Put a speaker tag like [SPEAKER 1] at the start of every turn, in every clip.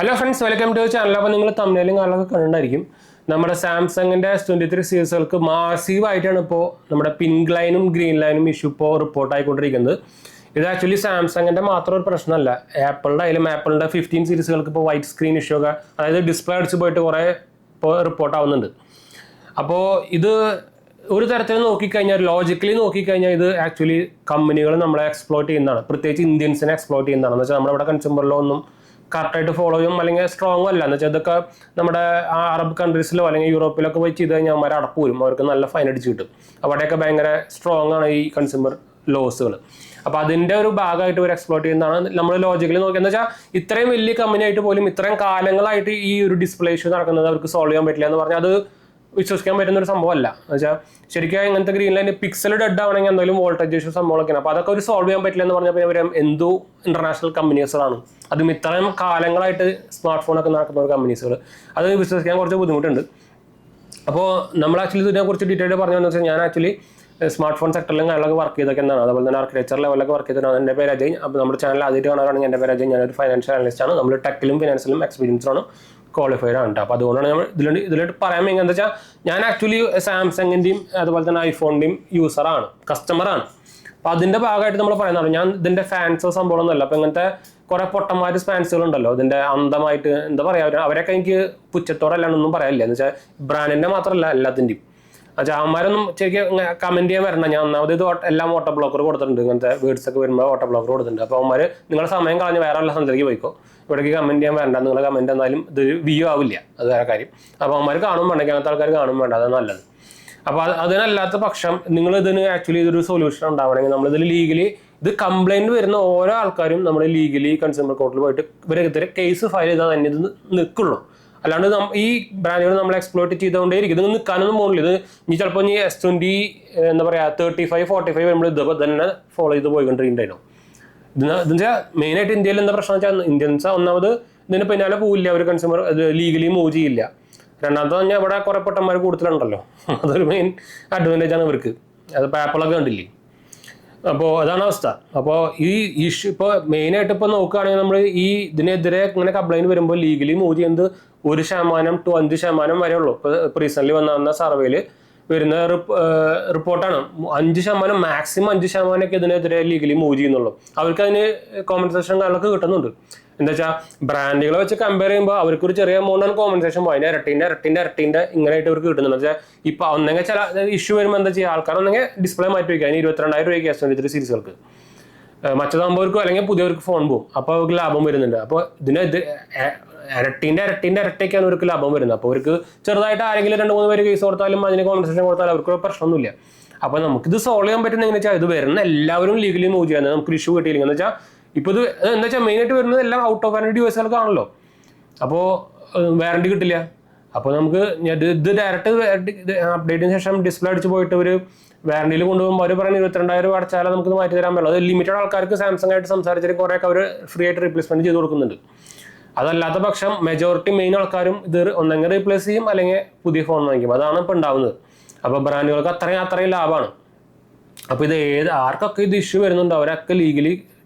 [SPEAKER 1] Hello friends, welcome to channel. അപ്പോൾ നിങ്ങൾ തമിഴിലും കാലൊക്കെ കണ്ടിട്ടുണ്ടായിരിക്കും. നമ്മുടെ സാംസങ്ങിൻ്റെ S23 സീരീസുകൾക്ക് മാസീവായിട്ടാണ് ഇപ്പോൾ നമ്മുടെ പിങ്ക് ലൈനും ഗ്രീൻ ലൈനും ഇഷ്യൂ ഇപ്പോൾ റിപ്പോർട്ട് ആയിക്കൊണ്ടിരിക്കുന്നത്. ഇത് ആക്ച്വലി സാംസങ്ങിൻ്റെ മാത്രം ഒരു പ്രശ്നമല്ല. ആപ്പിളിൻ്റെ ആപ്പിളിൻ്റെ 15 സീരീസുകൾക്ക് ഇപ്പോൾ വൈറ്റ് സ്ക്രീൻ ഇഷ്യൂ ഒക്കെ, അതായത് ഡിസ്പ്ലേ അടിച്ച് പോയിട്ട് കുറേ ഇപ്പോൾ റിപ്പോർട്ട് ആവുന്നുണ്ട്. അപ്പോൾ ഇത് ഒരു തരത്തിൽ നോക്കിക്കഴിഞ്ഞാൽ, ലോജിക്കലി നോക്കിക്കഴിഞ്ഞാൽ ഇത് ആക്ച്വലി കമ്പനികൾ നമ്മളെ എക്സ്പ്ലോയിറ്റ് ചെയ്യുന്നതാണ്, പ്രത്യേകിച്ച് ഇന്ത്യൻസിനെ എക്സ്പ്ലോയിറ്റ് ചെയ്യുന്നതാണ്. എന്ന് വെച്ചാൽ നമ്മുടെ ഇവിടെ കൺസ്യൂമർ ലോ ഒന്നും കറക്റ്റായിട്ട് ഫോളോ ചെയ്യും അല്ലെങ്കിൽ സ്ട്രോങ് അല്ല. എന്ന് വെച്ചാൽ ഇതൊക്കെ നമ്മുടെ അറബ് കൺട്രീസിലോ അല്ലെങ്കിൽ യൂറോപ്പിലൊക്കെ പോയി ചെയ്ത് കഴിഞ്ഞാൽ അവന്മാർ അടപ്പ് വരും, അവർക്ക് നല്ല ഫൈൻ അടിച്ച് കിട്ടും. അവിടെയൊക്കെ ഭയങ്കര സ്ട്രോങ് ആണ് ഈ കൺസ്യൂമർ ലോസുകൾ. അപ്പോൾ അതിൻ്റെ ഒരു ഭാഗമായിട്ട് ഒരു എക്സ്പ്ലോയിറ്റ് ചെയ്യുന്നതാണ് നമ്മൾ ലോജിക്കലി നോക്കിയെന്ന് വെച്ചാൽ. ഇത്രയും വലിയ കമ്പനി ആയിട്ട് പോലും ഇത്രയും കാലങ്ങളായിട്ട് ഈ ഒരു ഡിസ്പ്ലേ ഇഷ്യൂ നടക്കുന്നത് അവർക്ക് സോൾവ് ചെയ്യാൻ പറ്റില്ല എന്ന് പറഞ്ഞാൽ അത് വിശ്വസിക്കാൻ പറ്റുന്ന ഒരു സംഭവമല്ല. എന്ന് വെച്ചാൽ ശരിക്കും ഇങ്ങനത്തെ ഗ്രീൻ ലൈൻ പിക്സൽ ഡെഡ് ആവണമെങ്കിൽ എന്തെങ്കിലും വോൾട്ടേജ് ഇഷ്യൂ സംഭവമൊക്കെയാണ്. അപ്പോൾ അതൊക്കെ ഒരു സോൾവ് ചെയ്യാൻ പറ്റില്ല എന്ന് പറഞ്ഞാൽ പിന്നെ എന്തോ ഇന്റർനാഷണൽ കമ്പനീസുകളാണ്, അതും ഇത്രയും കാലങ്ങളായിട്ട് സ്മാർട്ട് ഫോണൊക്കെ നടക്കുന്ന ഒരു കമ്പനീസുകൾ. അത് വിശ്വസിക്കാൻ കുറച്ച് ബുദ്ധിമുട്ടുണ്ട്. അപ്പോൾ നമ്മൾ ആക്ച്വലി ഇതിനെക്കുറിച്ച് ഡീറ്റെയിൽ പറഞ്ഞതെന്ന് വെച്ചാൽ, ഞാൻ ആക്ച്വലി സ്മാർട്ട് ഫോൺ സെക്ടറിലും കാര്യങ്ങളൊക്കെ വർക്ക് ചെയ്തൊക്കെ എന്നാണ്, അതുപോലെ തന്നെ ആർക്കിടെക്ചർ ലെവലൊക്കെ വർക്ക് ചെയ്തിട്ടാണ്. എൻ്റെ പേര് അജയ്. അപ്പോൾ നമ്മുടെ ചാനൽ ആദ്യമായിട്ട് കാണാനാണെങ്കിൽ എൻ്റെ പേര് അജയ്. ഞാനൊരു ഫൈനാൻഷ്യൽ അനലിസ്റ്റ് ആണ്. നമ്മൾ ടെക്കിലും ഫിനാൻസിലും എക്സ്പീരിയൻസാണ്, ക്വാളിഫൈഡ് ആണ് കേട്ടോ. അപ്പോൾ അതുകൊണ്ടാണ് നമ്മൾ ഇതിലോട്ട് പറയാൻ വേണ്ടി എന്താ വെച്ചാൽ, ഞാൻ ആക്ച്വലി സാംസങ്ങിൻ്റെയും അതുപോലെ തന്നെ ഐഫോണിൻ്റെയും യൂസറാണ്, കസ്റ്റമറാണ്. അപ്പോൾ അതിൻ്റെ ഭാഗമായിട്ട് നമ്മൾ പറയുന്നതാണ്. ഞാൻ ഇതിൻ്റെ ഫാൻസോ സംഭവമൊന്നുമല്ല. അപ്പോൾ ഇങ്ങനത്തെ കുറേ പൊട്ടന്മാർ ഫാൻസുകളുണ്ടല്ലോ, ഇതിൻ്റെ അന്ധമായിട്ട് എന്താ പറയുക, അവരൊക്കെ എനിക്ക് പുച്ഛത്തോടല്ലാണ്ടൊന്നും പറയാനില്ല. എന്ന് വെച്ചാൽ ബ്രാൻഡിൻ്റെ മാത്രമല്ല എല്ലാത്തിൻ്റെയും. പക്ഷേ അവന്മാരൊന്നും ശരിക്കും കമൻറ്റ് ചെയ്യാൻ വരണം. ഞാൻ ഒന്നാമത് ഇത് എല്ലാം ഓട്ടോ ബ്ലോക്കർ കൊടുത്തിട്ടുണ്ട്. ഇങ്ങനത്തെ വേർഡ്സ് ഒക്കെ വരുമ്പോൾ ഓട്ടോ ബ്ലോക്കർ കൊടുത്തിട്ടുണ്ട്. അപ്പോൾ അവന്മാർ നിങ്ങളുടെ സമയം കളഞ്ഞ് വേറെ ഉള്ള സ്ഥലത്തേക്ക് പോയിക്കോ, ഇവിടേക്ക് കമൻറ്റ് ചെയ്യാൻ വേണ്ട. നിങ്ങളുടെ കമൻറ്റ് എന്നാലും ഇത് വ്യൂ ആവില്ല, അത് വേറെ കാര്യം. അപ്പോൾ അവന്മാർ കാണും വേണ്ട, അങ്ങനത്തെ ആൾക്കാർ കാണും വേണ്ട, അതാണ് നല്ലത്. അപ്പോൾ അതിനല്ലാത്ത പക്ഷം നിങ്ങൾ ഇതിന് ആക്ച്വലി ഇതൊരു സൊല്യൂഷൻ ഉണ്ടാവണമെങ്കിൽ നമ്മളിതിൽ ലീഗലി ഇത് കംപ്ലൈൻറ്റ് വരുന്ന ഓരോ ആൾക്കാരും നമ്മൾ ലീഗലി കൺസ്യൂമർ കോർട്ടിൽ പോയിട്ട് ഇവരെതിരെ കേസ് ഫയൽ ചെയ്താൽ തന്നെ ഇത് നിൽക്കുള്ളൂ. അല്ലാണ്ട് ഈ ബ്രാൻഡുകൾ നമ്മൾ എക്സ്പ്ലോയിറ്റ് ചെയ്തുകൊണ്ടേയിരിക്കും. ഇത് നിൽക്കാനൊന്നും പോകുന്നില്ല. ഇത് ഇനി ചിലപ്പോൾ ഇനി S20 എന്താ പറയുക 35, 45 വരുമ്പോൾ ഇതൊക്കെ തന്നെ ഫോളോ ചെയ്ത് പോയിക്കൊണ്ടിരിക്കുന്നുണ്ടായിരുന്നു. ഇതെന്ന് വെച്ചാൽ മെയിനായിട്ട് ഇന്ത്യയിൽ എന്താ പ്രശ്നം വെച്ചാൽ, ഇന്ത്യൻസ് ഒന്നാമത് ഇതിന് പിന്നാലെ പോവില്ല, അവർ കൺസ്യൂമർ ഇത് ലീഗലി മൂവ് ചെയ്യില്ല. രണ്ടാമത്തെ പറഞ്ഞാൽ ഇവിടെ കുറേ പൊട്ടന്മാർ കൂടുതലുണ്ടല്ലോ, അതൊരു മെയിൻ അഡ്വാൻറ്റേജ് ആണ് ഇവർക്ക്. അതിപ്പോൾ ആപ്പിളൊക്കെ കണ്ടില്ലേ. അപ്പോൾ അതാണ് അവസ്ഥ. അപ്പോൾ ഈ ഇഷ്യൂ ഇപ്പോൾ മെയിനായിട്ട് ഇപ്പോൾ നോക്കുകയാണെങ്കിൽ നമ്മൾ ഈ ഇതിനെതിരെ ഇങ്ങനെ കംപ്ലൈൻറ്റ് വരുമ്പോൾ ലീഗലി മൂവ് ചെയ്യുന്നത് 1% to 5% വരെ ഉള്ളൂ. ഇപ്പോൾ റീസെൻ്റ്ലി വന്ന സർവേയിൽ വരുന്ന റിപ്പോർട്ടാണ്. 5%, മാക്സിമം 5% ഇതിനെതിരെ ലീഗലി മൂവ് ചെയ്യുന്നുള്ളൂ. അവർക്ക് അതിന് കോമ്പൻസേഷൻ കാര്യങ്ങളൊക്കെ കിട്ടുന്നുണ്ട്. എന്താ വെച്ചാൽ ബ്രാൻഡുകളെ വെച്ച് കമ്പയർ ചെയ്യുമ്പോൾ അവർക്കൊരു ചെറിയ എമൗണ്ടാണ് കോമ്പൻസേഷൻ പോയി, ഇരട്ടിൻ്റെ ഇങ്ങനെയായിട്ട് അവർക്ക് കിട്ടുന്നുണ്ട്. വെച്ചാൽ ഇപ്പോൾ ഒന്നെങ്കിൽ ചില ഇഷ്യൂ വരുമ്പോൾ എന്താ ചെയ്യുക, ആൾക്കാർ ഒന്നെങ്കിൽ ഡിസ്പ്ലേ മാറ്റി വയ്ക്കുക. അതിന് 22,000 രൂപയ്ക്ക് S23 സീരീസുകൾക്ക്. മറ്റേതാകുമ്പോഴേക്കും അല്ലെങ്കിൽ പുതിയവർക്ക് ഫോൺ പോകും, അപ്പോൾ അവർക്ക് ലാഭം വരുന്നുണ്ട്. അപ്പോൾ ഇത് ഇരട്ടിക്കാണ് അവർക്ക് ലാഭം വരുന്നത്. അപ്പോൾ അവർക്ക് ചെറുതായിട്ട് ആരെങ്കിലും 2-3 പേര് കേസ് കൊടുത്താലും അതിന് കോമ്പൻസേഷൻ കൊടുത്താലും അവർക്ക് പ്രശ്നമൊന്നുമില്ല. അപ്പോൾ നമുക്കിത് സോൾവ് ചെയ്യാൻ പറ്റുന്ന എങ്ങനെ വെച്ചാൽ, ഇത് വരുന്ന എല്ലാവരും ലീഗലി മൂവ് ചെയ്യാൻ നമുക്ക് ഇഷ്യൂ കിട്ടിയില്ലെങ്കിൽ. എന്ന് വെച്ചാൽ ഇപ്പോൾ ഇത് എന്താ വെച്ചാൽ മെയിനായിട്ട് വരുന്നത് എല്ലാം ഔട്ട് ഓഫ് വാറണ്ടി ഡിവൈസുകൾക്കാണല്ലോ. അപ്പോൾ വാറണ്ടി കിട്ടില്ല. അപ്പോൾ നമുക്ക് ഇത് ഡയറക്റ്റ് അപ്ഡേറ്റിന് ശേഷം ഡിസ്പ്ലേ അടിച്ച് പോയിട്ട് ഒരു വാറണ്ടിയിൽ കൊണ്ടുപോകുമ്പോൾ അവർ പറയുന്നത് 22,000 രൂപ അടച്ചാലും നമുക്കിത് മാറ്റി തരാൻ പറ്റുള്ളൂ. അത് ലിമിറ്റഡ് ആൾക്കാർക്ക് സാംസങ് ആയിട്ട് സംസാരിച്ചിട്ട് കുറേയൊക്കെ അവർ ഫ്രീ ആയിട്ട് റീപ്ലേസ്മെൻറ്റ് ചെയ്ത് കൊടുക്കുന്നുണ്ട്. അതല്ലാത്ത പക്ഷം മെജോറിറ്റി മെയിൻ ആൾക്കാരും ഇത് ഒന്നെങ്കിൽ റീപ്ലേസ് ചെയ്യും അല്ലെങ്കിൽ പുതിയ ഫോൺ വാങ്ങിക്കും. അതാണ് ഇപ്പോൾ ഉണ്ടാവുന്നത്. അപ്പോൾ ബ്രാൻഡുകൾക്ക് അത്രയും ലാഭമാണ്. അപ്പോൾ ഇത് ആർക്കൊക്കെ ഇത് ഇഷ്യൂ വരുന്നുണ്ടോ അവരൊക്കെ ലീഗലി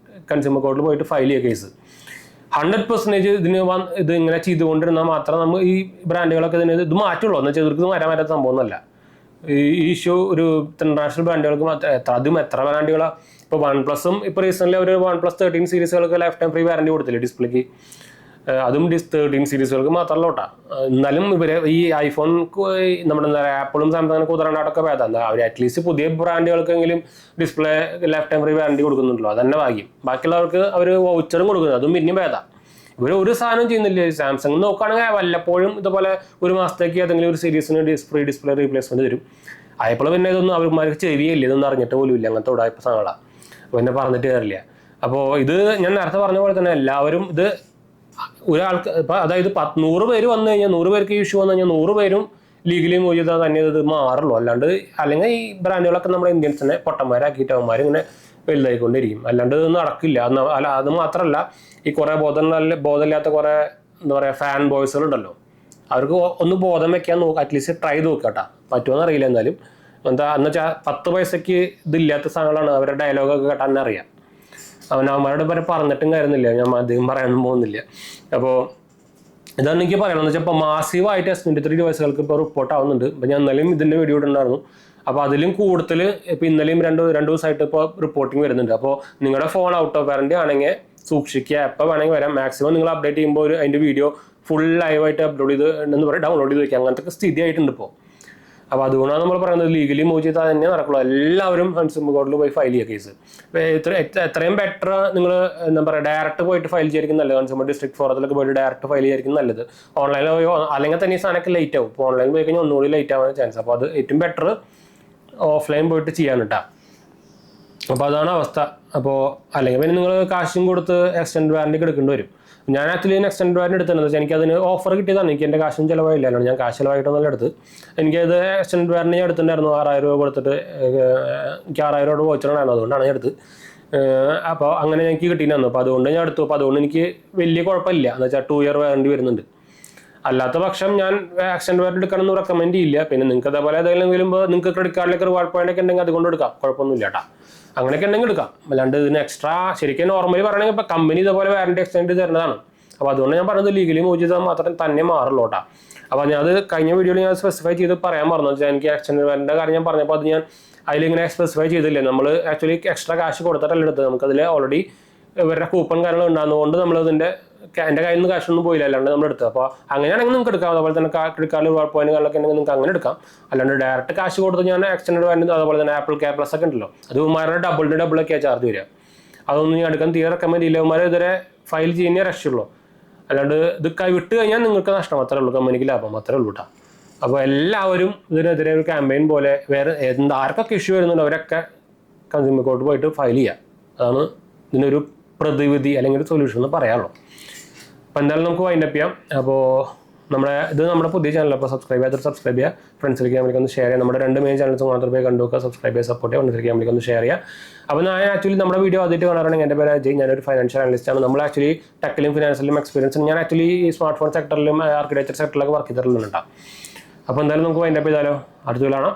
[SPEAKER 1] കൺസ്യൂമർ കോർട്ടിൽ പോയിട്ട് ഫയൽ ചെയ്യുക കേസ്. 100% ഇത് ഇങ്ങനെ ചെയ്തുകൊണ്ടിരുന്നാൽ മാത്രം നമ്മൾ ഈ ബ്രാൻഡുകളൊക്കെ ഇത് മാറ്റുള്ളൂ. എന്ന് വെച്ചാൽ ഇവർക്ക് വരാൻ പറ്റാത്ത സംഭവമൊന്നുമല്ല. ഈ ഇഷ്യൂ ഒരു ഇന്റർനാഷണൽ ബ്രാൻഡുകൾക്ക് അതും എത്ര ബ്രാൻഡുകളാണ്. ഇപ്പോൾ OnePlusഉം ഇപ്പോൾ റീസെൻ്റ്ലി ഒരു OnePlus 13 സീരീസുകൾക്ക് ലൈഫ് ടൈം ഫ്രീ വാറണ്ടി കൊടുത്തില്ലേ ഡിസ്പ്ലേക്ക്. അതും 13 സീരീസുകൾക്ക് മാത്രമല്ല കേട്ടോ. എന്നാലും ഇവരെ ഈ ഐഫോൺ നമ്മുടെ എന്താ പറയുക ആപ്പിളും സാംസങ്ങിനും കുതിരനാടൊക്കെ ഭേദം. എന്താ അവർ അറ്റ്ലീസ്റ്റ് പുതിയ ബ്രാൻഡുകൾക്കെങ്കിലും display life time free warranty കൊടുക്കുന്നുണ്ടല്ലോ, അതന്നെ ഭാഗ്യം. ബാക്കിയുള്ളവർക്ക് അവർ വൗച്ചറും കൊടുക്കുന്നത്, അതും പിന്നെയും ഭേദം. ഇവർ ഒരു സാധനം ചെയ്യുന്നില്ല. സാംസങ് നോക്കുകയാണെങ്കിൽ വല്ലപ്പോഴും ഇതുപോലെ ഒരു മാസത്തേക്ക് ഏതെങ്കിലും ഒരു സീരീസിന് ഫ്രീ ഡിസ്പ്ലേ റീപ്ലേസ്മെൻറ്റ് തരും. ആയപ്പോൾ പിന്നെ ഇതൊന്നും അവർക്ക് ചെവിയില്ല, ഇതൊന്നും അറിഞ്ഞിട്ട് പോലും ഇല്ല. അങ്ങനത്തെ ഉടായ്പ സാധനങ്ങളാണ്. പിന്നെ പറഞ്ഞിട്ട് കയറില്ല. അപ്പോൾ ഇത് ഞാൻ നേരത്തെ പറഞ്ഞ പോലെ തന്നെ എല്ലാവരും ഇത് ഒരാൾക്ക് ഇപ്പം അതായത് 100 പേര് വന്നു കഴിഞ്ഞാൽ 100 പേർക്ക് ഇഷ്യൂ വന്നു കഴിഞ്ഞാൽ 100 പേരും ലീഗലി മൂവ് ചെയ്താൽ തന്നെ ഇത് മാറുള്ളൂ. അല്ലാണ്ട് അല്ലെങ്കിൽ ഈ ബ്രാൻഡുകളൊക്കെ നമ്മുടെ ഇന്ത്യൻസിനെ പൊട്ടന്മാരാക്കിയിട്ട് അവന്മാർ ഇങ്ങനെ വലുതായിക്കൊണ്ടിരിക്കും. അല്ലാണ്ട് ഇതൊന്നും നടക്കില്ല. അത് മാത്രമല്ല, ഈ കുറേ ബോധമില്ലാത്ത കുറേ എന്താ പറയുക ഫാൻ ബോയ്സുകളുണ്ടല്ലോ, അവർക്ക് ഒന്ന് ബോധം വെക്കാൻ അറ്റ്ലീസ്റ്റ് ട്രൈ നോക്കട്ടാ. പറ്റുമെന്ന് അറിയില്ല. എന്നാലും എന്ന് വെച്ചാൽ 10 പൈസയ്ക്ക് ഇതില്ലാത്ത സാധനങ്ങളാണ് അവരുടെ ഡയലോഗൊക്കെ കേട്ടാൻ അറിയാം. അവന്മാരോട് വരെ പറഞ്ഞിട്ടും കാര്യമൊന്നുമില്ല, ഞാൻ അധികം പറയാനൊന്നും പോകുന്നില്ല. അപ്പോൾ ഇതാണ് എനിക്ക് പറയണമെന്ന് വെച്ചാൽ ഇപ്പോൾ മാസീവായിട്ട് S23 ഡിവൈസുകൾക്ക് ഇപ്പോൾ റിപ്പോർട്ട് ആവുന്നുണ്ട്. അപ്പോൾ ഞാൻ ഇന്നലെയും ഇതിൻ്റെ വീഡിയോ ഇട്ടുണ്ടായിരുന്നു. അപ്പോൾ അതിലും കൂടുതൽ ഇപ്പോൾ ഇന്നലെയും രണ്ട് ദിവസമായിട്ട് ഇപ്പോൾ റിപ്പോർട്ടിംഗ് വരുന്നുണ്ട്. അപ്പോൾ നിങ്ങളുടെ ഫോൺ ഔട്ട് ഓഫ് വാറണ്ടി ആണെങ്കിൽ സൂക്ഷിക്കുക, എപ്പോൾ വേണമെങ്കിൽ വരാം. മാക്സിമം നിങ്ങൾ അപ്ഡേറ്റ് ചെയ്യുമ്പോൾ അതിൻ്റെ വീഡിയോ ഫുൾ ലൈവായിട്ട് അപ്ലോഡ് ചെയ്ത് എന്ന് പറയും ഡൗൺലോഡ് ചെയ്ത് വയ്ക്കുക. അങ്ങനത്തെ സ്ഥിതി ആയിട്ടുണ്ട് ഇപ്പോൾ. അപ്പോൾ അതുകൊണ്ടാണ് നമ്മൾ പറയുന്നത് ലീഗലി മൂവ് ചെയ്താൽ തന്നെ നടക്കുള്ളൂ. എല്ലാവരും കൺസ്യൂമർ കോർട്ടിൽ പോയി ഫയൽ ചെയ്യുക കേസ്. എത്രയും ബെറ്റർ നിങ്ങൾ എന്താ പറയുക ഡയറക്റ്റ് പോയിട്ട് ഫയൽ ചെയ്യായിരിക്കും നല്ലത്. കൺസ്യൂമർ ഡിസ്ട്രിക്ട് ഫോറത്തിലൊക്കെ പോയിട്ട് ഡയറക്റ്റ് ഫയൽ ചെയ്യായിരിക്കും നല്ലത്. ഓൺലൈനിൽ പോയി അല്ലെങ്കിൽ തന്നെ ഈ സാധനമൊക്കെ ലേറ്റ് ആവും. ഇപ്പോൾ ഓൺലൈനിൽ പോയി കഴിഞ്ഞാൽ ഒന്നുകൂടി ലേറ്റ് ആവാൻ ചാൻസ്. അപ്പോൾ അത് ഏറ്റവും ബെറ്റർ ഓഫ്ലൈൻ പോയിട്ട് ചെയ്യാൻ കേട്ടോ. അപ്പോൾ അതാണ് അവസ്ഥ. അപ്പോൾ അല്ലെങ്കിൽ പിന്നെ നിങ്ങൾ കാശും കൊടുത്ത് എക്സ്റ്റൻഡ് വാറണ്ടിക്ക് എടുക്കേണ്ടി വരും. ഞാൻ ആക്ച്വലി എക്സ്റ്റൻഡ് വാറണ്ടി എടുത്തതെന്ന് വെച്ചാൽ എനിക്ക് അതിന് ഓഫർ കിട്ടിയതാണ്. എനിക്ക് എൻ്റെ കാശും ചിലവായില്ലല്ലോ, ഞാൻ കാശ് ചിലവായിട്ടൊന്നും എടുത്ത്. എനിക്കത് എക്സ്റ്റൻഡ് വാറണ്ടി ഞാൻ എടുത്തിട്ടുണ്ടായിരുന്നു. 6000 രൂപ കൊടുത്തിട്ട് എനിക്ക് 6000 രൂപ വോച്ചറുണ്ടായിരുന്നു, അതുകൊണ്ടാണ് ഞാൻ എടുത്ത്. അപ്പോൾ അങ്ങനെ എനിക്ക് കിട്ടിയിട്ടുണ്ടായിരുന്നു. അപ്പോൾ അതുകൊണ്ട് ഞാൻ എടുത്തു. അപ്പോൾ അതുകൊണ്ട് എനിക്ക് വലിയ കുഴപ്പമില്ല. എന്ന് വെച്ചാൽ 2 ഇയർ വാറണ്ടി വരുന്നുണ്ട്. അല്ലാത്ത പക്ഷം ഞാൻ എക്സ്റ്റൻഡ് വാറണ്ടി എടുക്കണമെന്ന് റെക്കമെൻഡ് ചെയ്യില്ല. പിന്നെ നിങ്ങൾക്ക് അതേപോലെ ഏതെങ്കിലും വരുമ്പോൾ നിങ്ങൾക്ക് ക്രെഡിറ്റ് കാർഡിലേക്ക് റിവാർഡ് പോയിന്റ് ഒക്കെ ഉണ്ടെങ്കിൽ അതുകൊണ്ട് എടുക്കാം, കുഴപ്പമൊന്നുമില്ല കേട്ടോ. അങ്ങനെയൊക്കെ ഉണ്ടെങ്കിൽ എടുക്കാം. അല്ലാണ്ട് ഇതിന് എക്സ്ട്രാ ശരിക്കും നോർമലി പറയണമെങ്കിൽ ഇപ്പോൾ കമ്പനി ഇതേപോലെ വാറണ്ടി എക്സ്റ്റെൻഡ് ചെയ്ത് തരുന്നതാണ്. അപ്പോൾ അതുകൊണ്ട് ഞാൻ പറഞ്ഞത് ലീഗലി മൂവ് ചെയ്താൽ മാത്രം തന്നെ മാറുള്ളൂ കേട്ടോ. അപ്പോൾ ഞാൻ അത് കഴിഞ്ഞ വീഡിയോയിൽ ഞാൻ സ്പെസിഫൈ ചെയ്ത് പറയാൻ പറഞ്ഞു വെച്ചാൽ എനിക്ക് എക്സ്റ്റൻഡ് വാറണ്ടിയുടെ കാര്യം ഞാൻ പറഞ്ഞപ്പോൾ അത് ഞാൻ അതിലിങ്ങനെ സ്പെസിഫൈ ചെയ്തില്ലേ. നമ്മൾ ആക്ച്വലി എക്സ്ട്രാ കാശ് കൊടുത്തിട്ടല്ല എടുത്തത്. നമുക്കതിൽ ഓൾറെഡി ഇവരുടെ കൂപ്പൺ കാര്യങ്ങൾ ഉണ്ടാകുന്നതുകൊണ്ട് നമ്മൾ ഇതിൻ്റെ എൻ്റെ കയ്യിൽ നിന്ന് കാശൊന്നും പോയില്ല, അല്ലാണ്ട് നമ്മൾ എടുത്തത്. അപ്പോൾ അങ്ങനെയാണെങ്കിൽ നിങ്ങൾക്ക് എടുക്കാം. അതുപോലെ തന്നെ ക്രെഡിറ്റ് കാർഡിൽ റിവാർഡ് പോയിന്റുകളൊക്കെ ഉണ്ടെങ്കിൽ നിങ്ങൾക്ക് അങ്ങനെ എടുക്കാം. അല്ലാണ്ട് ഡയറക്റ്റ് കാശ് കൊടുത്ത് ഞാൻ എക്സ്റ്റൻഡ് വാറണ്ടി അതുപോലെ തന്നെ ആപ്പിൾ കെ പ്ലസ് ഒക്കെ ഉണ്ടല്ലോ, അത് ഉമാരുടെ ഡബിളൊക്കെയാണ് ചാർജ് വരിക. അതൊന്നും ഞാൻ എടുക്കാൻ തീരെ റെക്കമെൻഡ് ചെയ്യില്ല. ഉമാരെ ഇതുവരെ ഫയൽ ചെയ്യുന്നേ രക്ഷയുള്ളൂ. അല്ലാണ്ട് ഇത് വിട്ട് കഴിഞ്ഞാൽ നിങ്ങൾക്ക് നഷ്ടം, അത്രേ ഉള്ളൂ. കമ്പനിക്ക് ലാഭം അത്രേ ഉള്ളൂ കേട്ടോ. അപ്പോൾ എല്ലാവരും ഇതിനെതിരെ ഒരു ക്യാമ്പയിൻ പോലെ വേറെ ആർക്കൊക്കെ ഇഷ്യൂ വരുന്നുണ്ട് അവരൊക്കെ കൺസ്യൂമർ കോർട്ട് പോയിട്ട് ഫയൽ ചെയ്യുക. അതാണ് ഇതിനൊരു പ്രതിവിധി അല്ലെങ്കിൽ ഒരു സൊല്യൂഷൻ എന്ന് പറയാമല്ലോ. അപ്പോൾ എന്തായാലും നമുക്ക് വൈൻഡപ്പ് ചെയ്യാം. അപ്പോൾ നമ്മുടെ പുതിയ ചാനൽ അപ്പോൾ സബ്സ്ക്രൈബ് ചെയ്യാത്ത സബ്സ്ക്രൈബ് ചെയ്യുക, ഫ്രണ്ട്സിലേക്ക് നമ്മൾക്ക് ഒന്ന് ഷെയർ ചെയ്യുക. നമ്മുടെ 2 മെയിൻ ചാനൽസ് മാത്രം പോയി കണ്ടുവെക്കുക, സബ്സ്ക്രൈബ് ചെയ്യുക, സപ്പോർട്ട് ചെയ്യുക, ഫ്രണ്ട്സിലേക്ക് നമ്മൾക്ക് ഒന്ന് ഷെയർ ചെയ്യുക. അപ്പോൾ ഞാൻ ആക്ച്വലി നമ്മുടെ വീഡിയോ ആദ്യമായിട്ട് കാണാറുണ്ടെങ്കിൽ എൻ്റെ പേര് അജയ്, ഞാനൊരു ഫൈനാൻഷ്യൽ അനലിസ്റ്റാണ്. നമ്മൾ ആക്ച്വലി ടെക്കിലും ഫിനാൻഷ്യലും എക്സ്പീരിയൻസ് ഞാൻ ആക്ച്വലി ഈ സ്മാർട്ട് ഫോൺ സെക്ടറിലും ആർക്കിടെക്ചർ സെക്ടറിലൊക്കെ വർക്ക് ചെയ്തിട്ടുള്ളതാണ്. അപ്പോൾ എന്തായാലും നമുക്ക് വൈൻഡപ്പ് ചെയ്താലോ, അടുത്ത കാണാം.